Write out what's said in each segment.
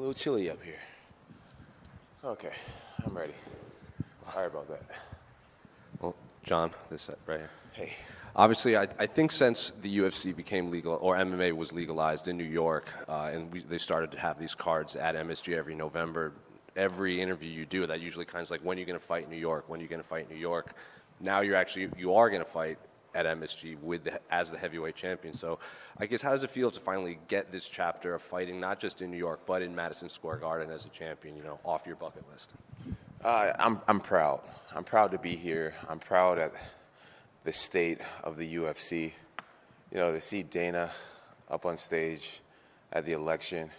A little chilly up here. Okay, I'm ready. Sorry about that. Well, John, this right here. Hey. Obviously, I think since the UFC became legal, or MMA was legalized in New York, and they started to have these cards at MSG every November, every interview you do, that usually kind of like, when are you going to fight in New York? When are you going to fight in New York? Now you are going to fight at MSG as the heavyweight champion. So I guess, how does it feel to finally get this chapter of fighting, not just in New York, but in Madison Square Garden as a champion, off your bucket list? I'm proud. I'm proud to be here. I'm proud at the state of the UFC. To see Dana up on stage at the election,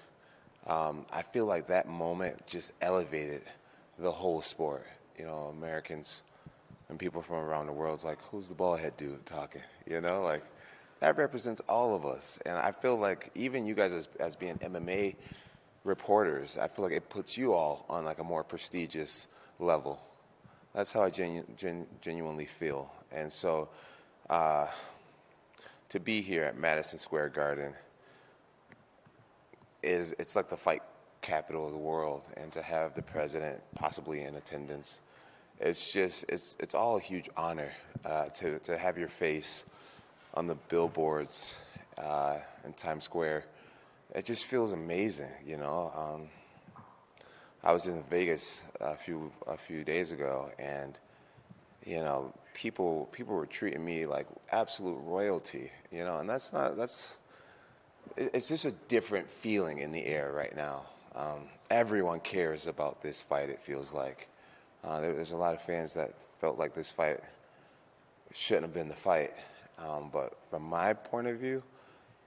I feel like that moment just elevated the whole sport. Americans and people from around the world's like, who's the bald-head dude talking? That represents all of us. And I feel like even you guys as being MMA reporters, I feel like it puts you all on like a more prestigious level. That's how I genuinely feel. And so to be here at Madison Square Garden it's like the fight capital of the world, and to have the president possibly in attendance, it's all a huge honor to have your face on the billboards in Times Square. It just feels amazing, I was in Vegas a few days ago, and people were treating me like absolute royalty, and it's just a different feeling in the air right now. Everyone cares about this fight, it feels like. There's a lot of fans that felt like this fight shouldn't have been the fight. But from my point of view,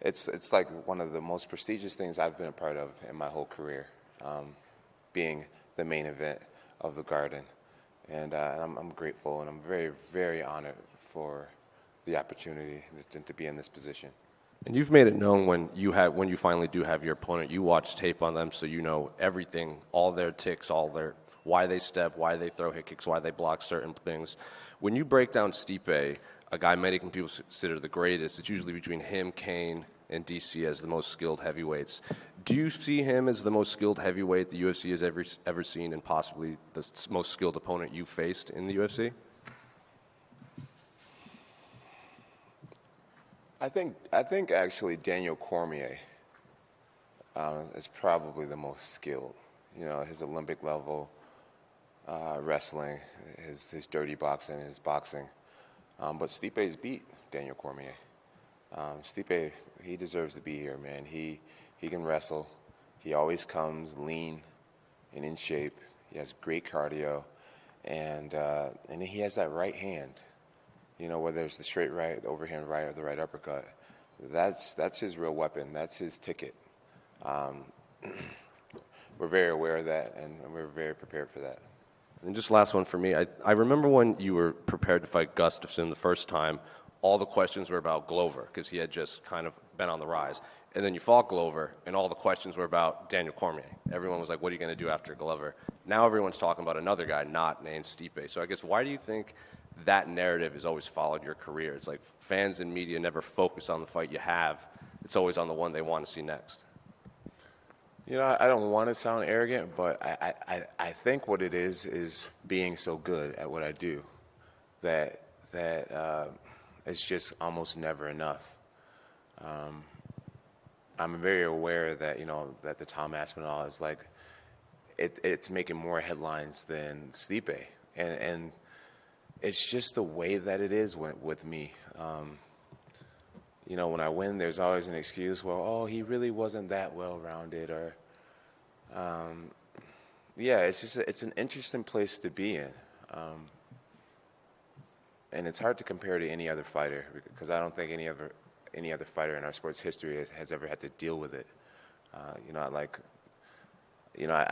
it's like one of the most prestigious things I've been a part of in my whole career, being the main event of the Garden. And I'm grateful, and I'm very, very honored for the opportunity to be in this position. And you've made it known when you finally do have your opponent, you watch tape on them, so you know everything, all their ticks, why they step, why they throw hit kicks, why they block certain things. When you break down Stipe, a guy many people consider the greatest, it's usually between him, Kane, and DC as the most skilled heavyweights. Do you see him as the most skilled heavyweight the UFC has ever seen, and possibly the most skilled opponent you've faced in the UFC? I think actually Daniel Cormier is probably the most skilled. His Olympic level wrestling, his dirty boxing, his boxing. But Stipe's beat Daniel Cormier. Stipe, he deserves to be here, man. He can wrestle. He always comes lean and in shape. He has great cardio, and he has that right hand. Whether it's the straight right, the overhand right, or the right uppercut, that's his real weapon. That's his ticket. We're very aware of that, and we're very prepared for that. And just last one for me. I remember when you were prepared to fight Gustafsson the first time, all the questions were about Glover, because he had just kind of been on the rise. And then you fought Glover, and all the questions were about Daniel Cormier. Everyone was like, what are you going to do after Glover? Now everyone's talking about another guy not named Stipe. So I guess, why do you think that narrative has always followed your career? It's like fans and media never focus on the fight you have. It's always on the one they want to see next. I don't want to sound arrogant, but I think what it is being so good at what I do that it's just almost never enough. I'm very aware that that the Tom Aspinall is like it's making more headlines than Stipe, and it's just the way that it is with me. When I win, there's always an excuse. Well, he really wasn't that well-rounded, or it's an interesting place to be in, and it's hard to compare to any other fighter, because I don't think any other fighter in our sports history has ever had to deal with it. I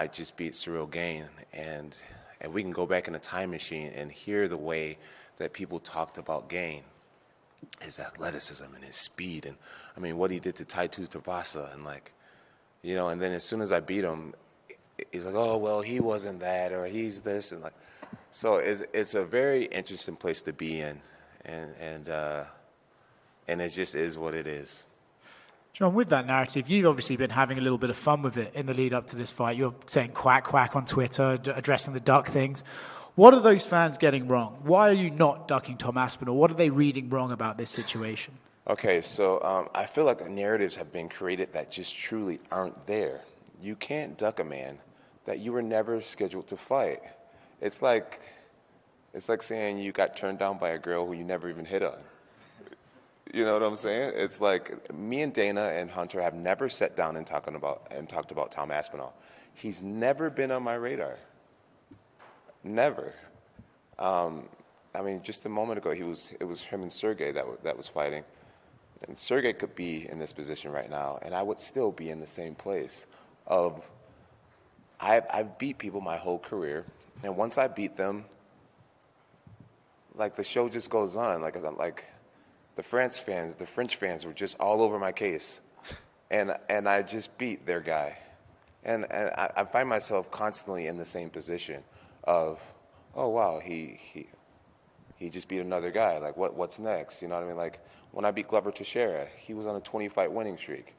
just beat Cyril Gane, and we can go back in a time machine and hear the way that people talked about Gane, his athleticism and his speed, and what he did to Tai Tuivasa, and then as soon as I beat him, he's like, oh well, he wasn't that, or he's this, and so it's a very interesting place to be in, and it just is what it is. John, with that narrative, you've obviously been having a little bit of fun with it in the lead up to this fight. You're saying quack, quack on Twitter, addressing the duck things. What are those fans getting wrong? Why are you not ducking Tom Aspinall? What are they reading wrong about this situation? Okay, so I feel like narratives have been created that just truly aren't there. You can't duck a man that you were never scheduled to fight. It's like saying you got turned down by a girl who you never even hit on. You know what I'm saying? It's like me and Dana and Hunter have never sat down and talked about Tom Aspinall. He's never been on my radar. Never. I mean, just a moment ago, it was him and Sergey that was fighting, and Sergey could be in this position right now, and I would still be in the same place. I've beat people my whole career, and once I beat them, like the show just goes on. Like the French fans were just all over my case, and I just beat their guy, and I find myself constantly in the same position of, oh wow, he just beat another guy. Like what's next? You know what I mean? Like when I beat Glover Teixeira, he was on a 20-fight winning streak,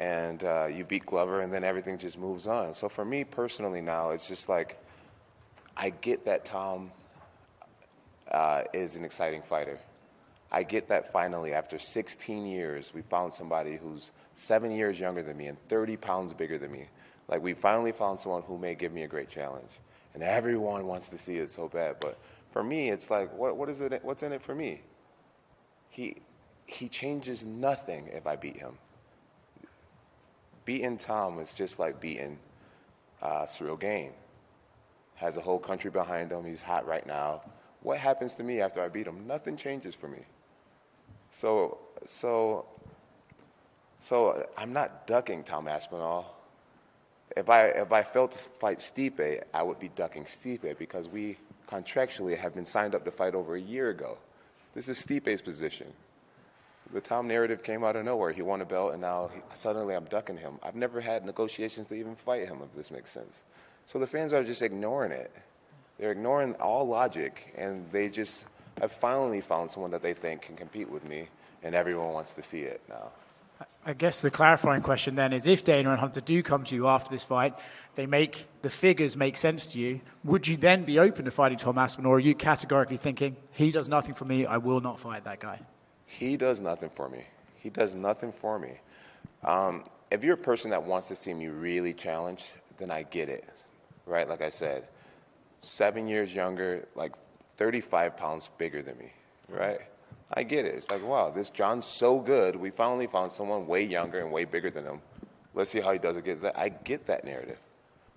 and you beat Glover, and then everything just moves on. So for me personally now, it's just like I get that Tom is an exciting fighter. I get that finally after 16 years we found somebody who's 7 years younger than me and 30 pounds bigger than me. Like we finally found someone who may give me a great challenge. And everyone wants to see it so bad, but for me, it's like, what is it? What's in it for me? He changes nothing if I beat him. Beating Tom is just like beating Cyril Gane. Has a whole country behind him. He's hot right now. What happens to me after I beat him? Nothing changes for me. So I'm not ducking Tom Aspinall. If I failed to fight Stipe, I would be ducking Stipe because we contractually have been signed up to fight over a year ago. This is Stipe's position. The Tom narrative came out of nowhere. He won a belt, and now suddenly I'm ducking him. I've never had negotiations to even fight him, if this makes sense. So the fans are just ignoring it. They're ignoring all logic, and they just have finally found someone that they think can compete with me, and everyone wants to see it now. I guess the clarifying question then is if Dana and Hunter do come to you after this fight, the figures make sense to you, would you then be open to fighting Tom Aspinall, or are you categorically thinking, he does nothing for me, I will not fight that guy? He does nothing for me. He does nothing for me. If you're a person that wants to see me really challenged, then I get it, right? Like I said, 7 years younger, like 35 pounds bigger than me, right? I get it. It's like, wow, this John's so good. We finally found someone way younger and way bigger than him. Let's see how he does against that. I get that narrative.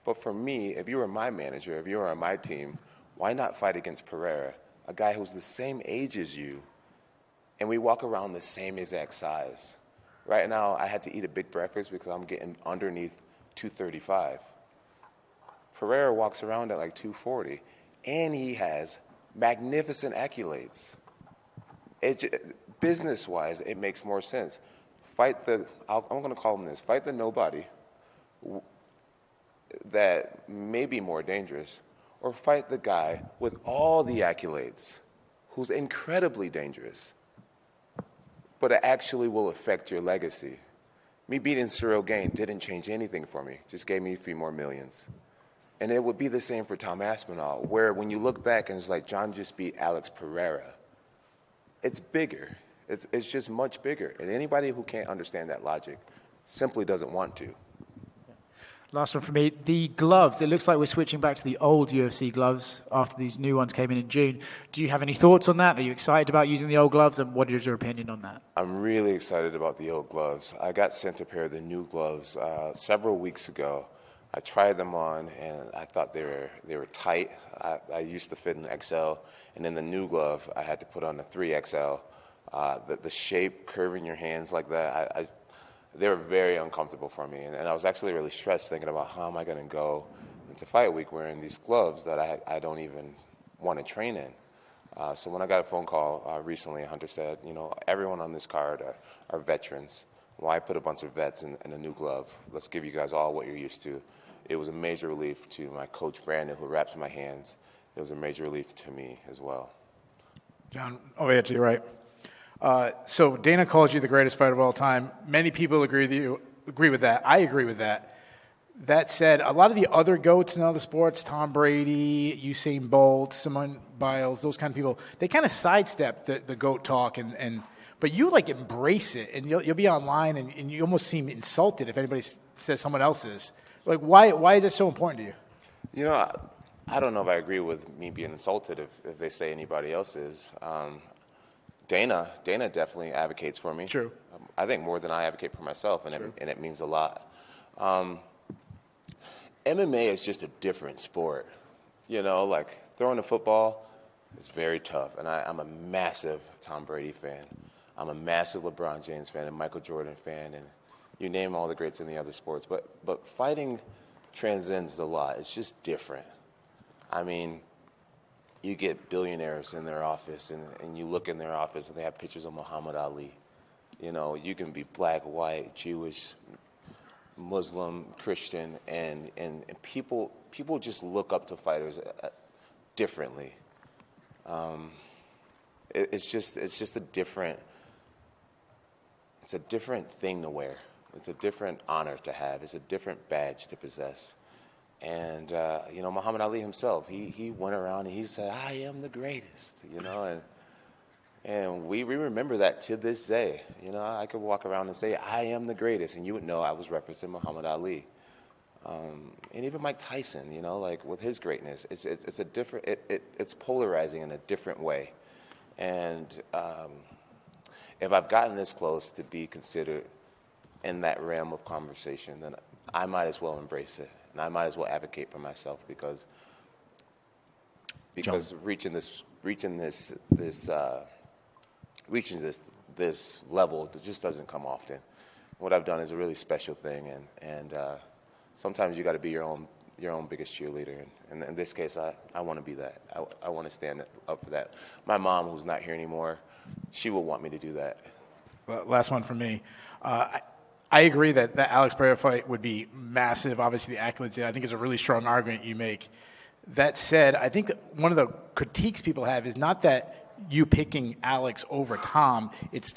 But for me, if you were my manager, if you were on my team, why not fight against Pereira, a guy who's the same age as you, and we walk around the same exact size? Right now, I had to eat a big breakfast because I'm getting underneath 235. Pereira walks around at like 240, and he has magnificent accolades. Business-wise, it makes more sense. I'm going to call him this, fight the nobody that may be more dangerous, or fight the guy with all the accolades who's incredibly dangerous, but it actually will affect your legacy. Me beating Cyril Gane didn't change anything for me, just gave me a few more millions. And it would be the same for Tom Aspinall, where when you look back and it's like John just beat Alex Pereira, it's bigger. It's just much bigger. And anybody who can't understand that logic simply doesn't want to. Last one for me. The gloves. It looks like we're switching back to the old UFC gloves after these new ones came in June. Do you have any thoughts on that? Are you excited about using the old gloves? And what is your opinion on that? I'm really excited about the old gloves. I got sent a pair of the new gloves several weeks ago. I tried them on, and I thought they were tight. I used to fit in XL, and then the new glove, I had to put on a 3XL. The shape, curving your hands like that, they were very uncomfortable for me. And I was actually really stressed thinking about how am I going to go into fight week wearing these gloves that I don't even want to train in. So when I got a phone call recently, Hunter said, everyone on this card are veterans. Why put a bunch of vets in a new glove? Let's give you guys all what you're used to. It was a major relief to my coach, Brandon, who wraps my hands. It was a major relief to me as well. John, over here to your right. So Dana calls you the greatest fighter of all time. Many people agree with that. I agree with that. That said, a lot of the other GOATs in other sports, Tom Brady, Usain Bolt, Simone Biles, those kind of people, they kind of sidestep the GOAT talk, but you like embrace it, and you'll be online and you almost seem insulted if anybody says someone else is. Like, why is it so important to you? You know, I don't know if I agree with me being insulted if they say anybody else is. Dana definitely advocates for me. True. I think more than I advocate for myself, and it means a lot. MMA is just a different sport. You know, like throwing a football is very tough, and I'm a massive Tom Brady fan. I'm a massive LeBron James fan and Michael Jordan fan, and you name all the greats in the other sports. But fighting transcends a lot. It's just different. I mean, you get billionaires in their office, and you look in their office, and they have pictures of Muhammad Ali. You know, you can be black, white, Jewish, Muslim, Christian, and people just look up to fighters differently. It's just a different thing to wear. It's a different honor to have. It's a different badge to possess. And you know, Muhammad Ali himself, he went around and he said, "I am the greatest," you know, and we remember that to this day. You know, I could walk around and say, "I am the greatest," and you would know I was referencing Muhammad Ali. And even Mike Tyson, you know, like with his greatness, it's a different, it's polarizing in a different way. And if I've gotten this close to be considered in that realm of conversation, then I might as well embrace it, and I might as well advocate for myself because reaching this level just doesn't come often. What I've done is a really special thing, and sometimes you got to be your own biggest cheerleader. And in this case, I want to be that. I want to stand up for that. My mom, who's not here anymore, she will want me to do that. Well, last one from me. I agree that the Alex Pereira fight would be massive. Obviously, the accolades, I think, is a really strong argument you make. That said, I think that one of the critiques people have is not that you picking Alex over Tom. It's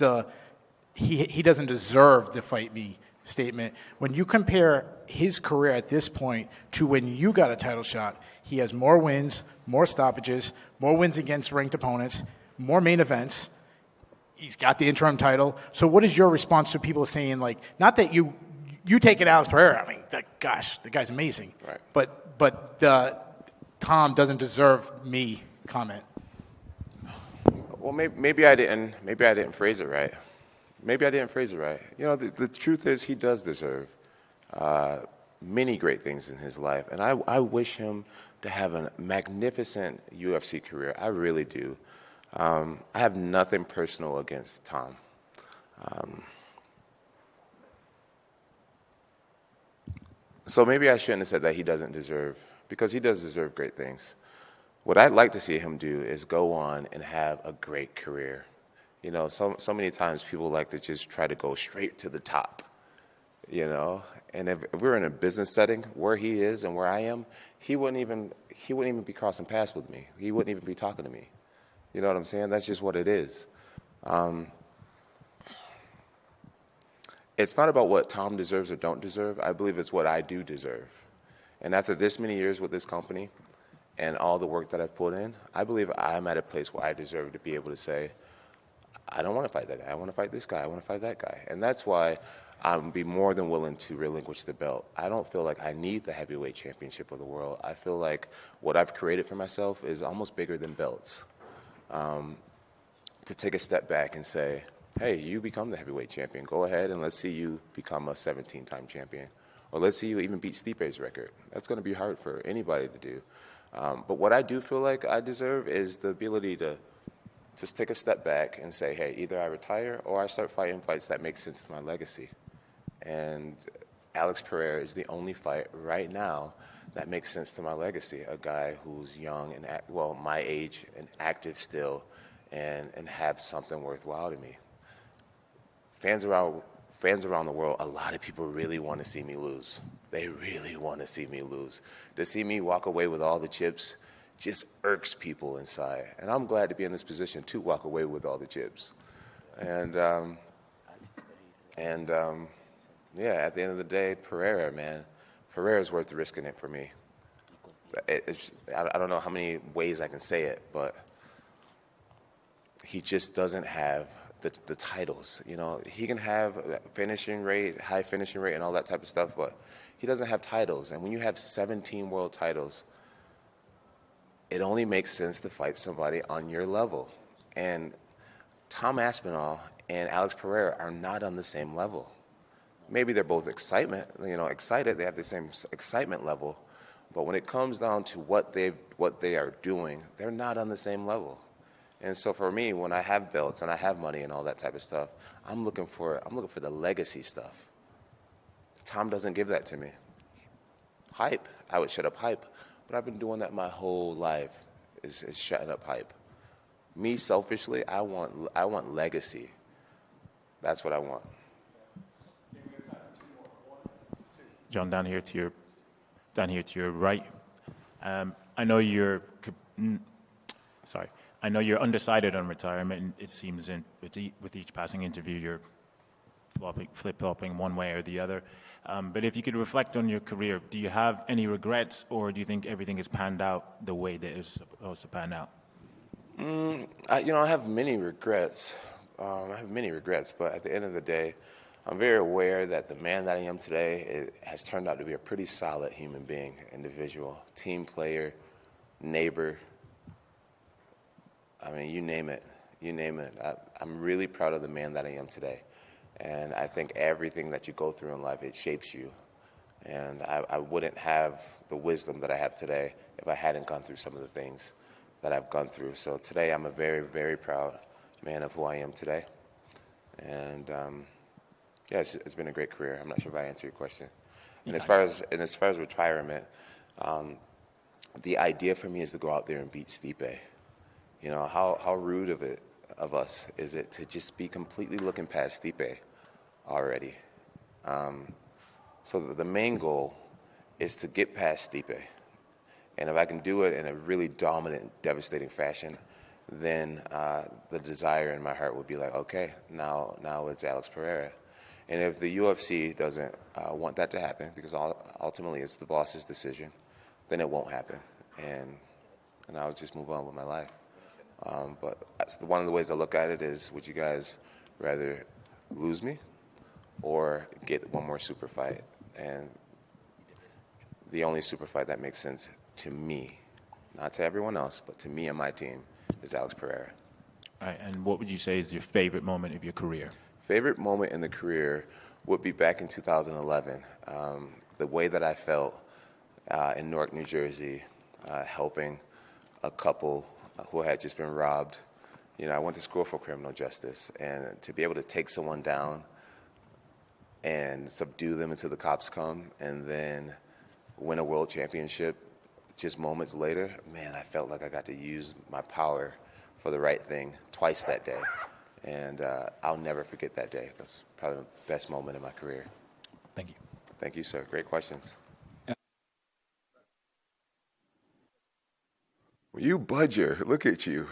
he doesn't deserve the fight me statement. When you compare his career at this point to when you got a title shot, he has more wins, more stoppages, more wins against ranked opponents, more main events. He's got the interim title. So what is your response to people saying, like, not that you take it Alex Pereira, I mean, gosh, the guy's amazing. Right. But the Tom doesn't deserve me comment. Well, maybe I didn't phrase it right. Maybe I didn't phrase it right. You know, the truth is he does deserve many great things in his life, and I wish him to have a magnificent UFC career. I really do. I have nothing personal against Tom. So maybe I shouldn't have said that he doesn't deserve, because he does deserve great things. What I'd like to see him do is go on and have a great career. You know, so many times people like to just try to go straight to the top, you know. And if we're in a business setting where he is and where I am, he wouldn't even be crossing paths with me. He wouldn't even be talking to me. You know what I'm saying? That's just what it is. It's not about what Tom deserves or don't deserve. I believe it's what I do deserve. And after this many years with this company and all the work that I've put in, I believe I'm at a place where I deserve to be able to say, I don't want to fight that guy. I want to fight this guy. I want to fight that guy. And that's why I'm be more than willing to relinquish the belt. I don't feel like I need the heavyweight championship of the world. I feel like what I've created for myself is almost bigger than belts. To take a step back and say, hey, you become the heavyweight champion. Go ahead and let's see you become a 17-time champion. Or let's see you even beat Stipe's record. That's going to be hard for anybody to do. But what I do feel like I deserve is the ability to just take a step back and say, hey, either I retire or I start fighting fights that make sense to my legacy. And Alex Pereira is the only fight right now that makes sense to my legacy. A guy who's young and, my age and active still and have something worthwhile to me. Fans around the world, a lot of people really want to see me lose. They really want to see me lose. To see me walk away with all the chips just irks people inside. And I'm glad to be in this position to walk away with all the chips. And yeah, at the end of the day, Pereira, man, Pereira's worth risking it for me. I don't know how many ways I can say it, but he just doesn't have the titles. You know, he can have finishing rate, high finishing rate, and all that type of stuff, but he doesn't have titles. And when you have 17 world titles, it only makes sense to fight somebody on your level. And Tom Aspinall and Alex Pereira are not on the same level. Maybe they're both excited. They have the same excitement level, but when it comes down to what they are doing, they're not on the same level. And so for me, when I have belts and I have money and all that type of stuff, I'm looking for the legacy stuff. Tom doesn't give that to me. Hype, I would shut up hype, but I've been doing that my whole life, is shutting up hype. Me selfishly, I want legacy. That's what I want. John, down here to your right. I know you're undecided on retirement. It seems with each passing interview you're flip-flopping one way or the other. But if you could reflect on your career, do you have any regrets, or do you think everything has panned out the way that it's supposed to pan out? I have many regrets. But at the end of the day, I'm very aware that the man that I am today has turned out to be a pretty solid human being, individual, team player, neighbor. I mean, you name it. I'm really proud of the man that I am today. And I think everything that you go through in life, it shapes you. And I wouldn't have the wisdom that I have today if I hadn't gone through some of the things that I've gone through. So today I'm a very, very proud man of who I am today. And yeah, it's been a great career. I'm not sure if I answered your question. And as far as retirement, the idea for me is to go out there and beat Stipe. You know, how rude of us is it to just be completely looking past Stipe already? So the main goal is to get past Stipe. And if I can do it in a really dominant, devastating fashion, then the desire in my heart would be like, okay, now it's Alex Pereira. And if the UFC doesn't want that to happen, because ultimately it's the boss's decision, then it won't happen. And I'll just move on with my life. But that's one of the ways I look at it is, would you guys rather lose me or get one more super fight? And the only super fight that makes sense to me, not to everyone else, but to me and my team, is Alex Pereira. All right, and what would you say is your favorite moment of your career? Favorite moment in the career would be back in 2011. The way that I felt in Newark, New Jersey, helping a couple who had just been robbed. You know, I went to school for criminal justice, and to be able to take someone down and subdue them until the cops come and then win a world championship just moments later, man, I felt like I got to use my power for the right thing twice that day. And I'll never forget that day. That's probably the best moment in my career. Thank you. Thank you, sir. Great questions. You budger. Look at you.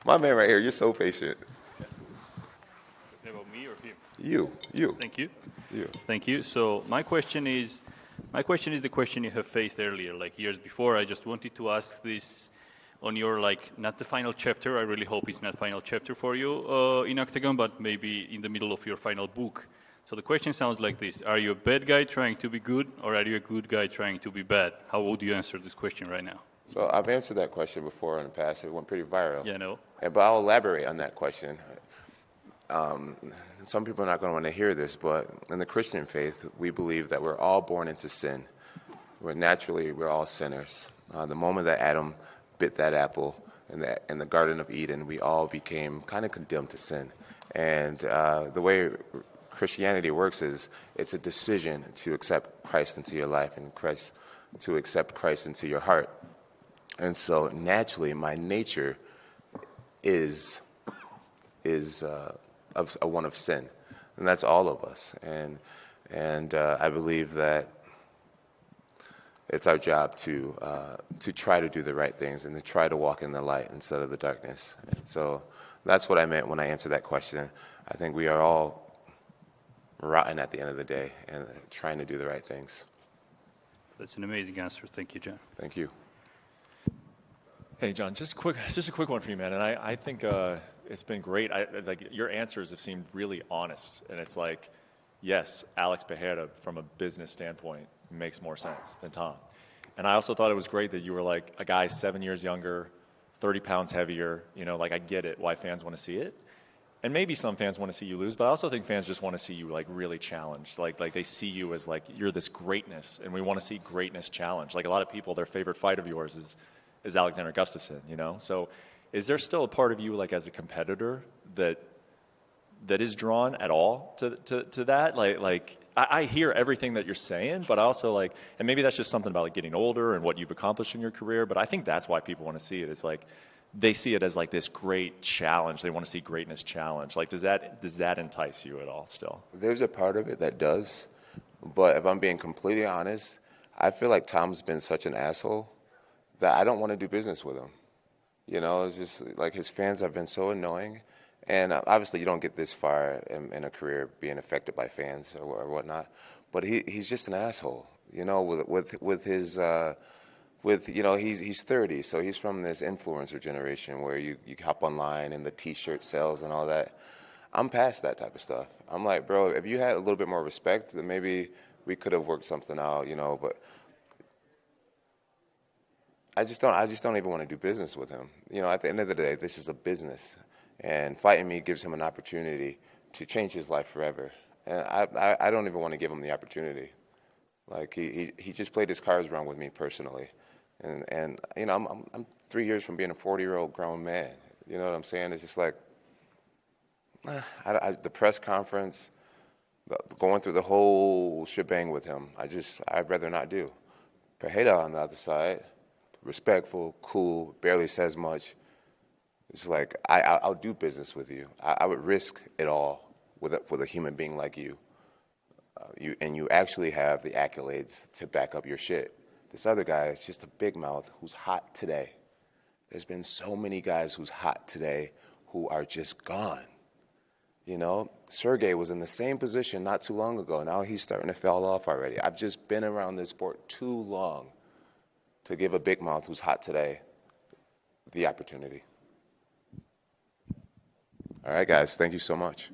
My man right here, you're so patient. About me or him? You. Thank you. You. Thank you. So my question is the question you have faced earlier, like years before. I just wanted to ask this on your, not the final chapter. I really hope it's not final chapter for you in Octagon, but maybe in the middle of your final book. So the question sounds like this. Are you a bad guy trying to be good, or are you a good guy trying to be bad? How would you answer this question right now? So I've answered that question before in the past. It went pretty viral. Yeah, I know. But I'll elaborate on that question. Some people are not going to want to hear this, but in the Christian faith, we believe that we're all born into sin. We're all sinners. The moment that Adam bit that apple in the Garden of Eden, we all became kind of condemned to sin. And the way Christianity works is it's a decision to accept Christ into your life and to accept Christ into your heart. And so naturally, my nature is one of sin, and that's all of us. And I believe that it's our job to try to do the right things and to try to walk in the light instead of the darkness. And so that's what I meant when I answered that question. I think we are all rotten at the end of the day and trying to do the right things. That's an amazing answer. Thank you, Jon. Thank you. Hey, Jon, just a quick one for you, man. And I think it's been great. Like your answers have seemed really honest, and it's like, yes, Alex Pereira, from a business standpoint, makes more sense than Tom. And I also thought it was great that you were like a guy 7 years younger, 30 pounds heavier. You know, like I get it why fans want to see it. And maybe some fans want to see you lose, but I also think fans just want to see you like really challenged. Like they see you as like you're this greatness, and we want to see greatness challenged. Like a lot of people, their favorite fight of yours is Alexander Gustafsson, you know? So is there still a part of you, like as a competitor, that is drawn at all to that? Like I hear everything that you're saying, but I also like, and maybe that's just something about like getting older and what you've accomplished in your career, but I think that's why people want to see it. It's like, they see it as like this great challenge. They want to see greatness challenge. Like, does that entice you at all still? There's a part of it that does, but if I'm being completely honest, I feel like Tom's been such an asshole that I don't want to do business with him. You know, it's just like his fans have been so annoying. And obviously you don't get this far in a career being affected by fans or whatnot, but he's just an asshole, you know, with his, you know, he's 30, so he's from this influencer generation where you hop online and the T-shirt sales and all that. I'm past that type of stuff. I'm like, bro, if you had a little bit more respect, then maybe we could have worked something out, you know, but I just don't even want to do business with him. You know, at the end of the day, this is a business. And fighting me gives him an opportunity to change his life forever. And I don't even want to give him the opportunity. Like, he just played his cards wrong with me personally. And you know, I'm 3 years from being a 40-year-old grown man. You know what I'm saying? It's just like, the press conference, going through the whole shebang with him, I'd rather not do. Pereira on the other side, respectful, cool, barely says much. It's like, I'll do business with you. I would risk it all with a human being like you. You actually have the accolades to back up your shit. This other guy is just a big mouth who's hot today. There's been so many guys who's hot today who are just gone. You know, Sergey was in the same position not too long ago. Now he's starting to fall off already. I've just been around this sport too long to give a big mouth who's hot today the opportunity. All right, guys, thank you so much.